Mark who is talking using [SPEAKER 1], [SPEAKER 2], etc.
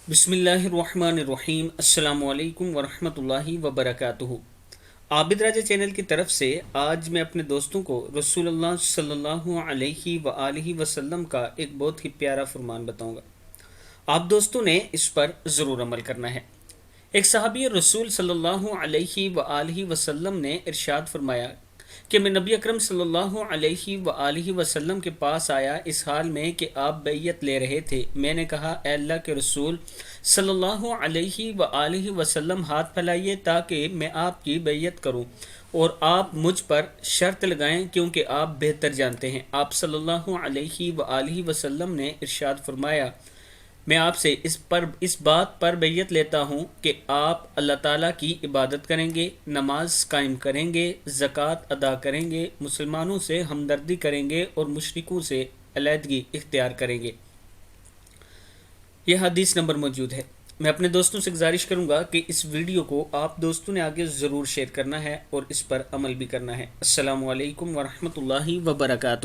[SPEAKER 1] بسم اللہ الرحمن الرحیم۔ السلام علیکم ورحمۃ اللہ وبرکاتہ۔ عابد راجہ چینل کی طرف سے آج میں اپنے دوستوں کو رسول اللہ صلی اللہ علیہ وآلہ وسلم کا ایک بہت ہی پیارا فرمان بتاؤں گا۔ آپ دوستوں نے اس پر ضرور عمل کرنا ہے۔ ایک صحابی رسول صلی اللہ علیہ وآلہ وسلم نے ارشاد فرمایا کہ میں نبی اکرم صلی اللہ علیہ وآلہ وسلم کے پاس آیا اس حال میں کہ آپ بیعت لے رہے تھے۔ میں نے کہا اے اللہ کے رسول صلی اللہ علیہ وآلہ وسلم، ہاتھ پھیلائیے تاکہ میں آپ کی بیعت کروں اور آپ مجھ پر شرط لگائیں کیونکہ آپ بہتر جانتے ہیں۔ آپ صلی اللہ علیہ وآلہ وسلم نے ارشاد فرمایا میں آپ سے اس بات پر بیعت لیتا ہوں کہ آپ اللہ تعالیٰ کی عبادت کریں گے، نماز قائم کریں گے، زکوٰۃ ادا کریں گے، مسلمانوں سے ہمدردی کریں گے اور مشرکوں سے علیحدگی اختیار کریں گے۔ یہ حدیث نمبر موجود ہے۔ میں اپنے دوستوں سے گزارش کروں گا کہ اس ویڈیو کو آپ دوستوں نے آگے ضرور شیئر کرنا ہے اور اس پر عمل بھی کرنا ہے۔ السلام علیکم ورحمۃ اللہ وبرکاتہ۔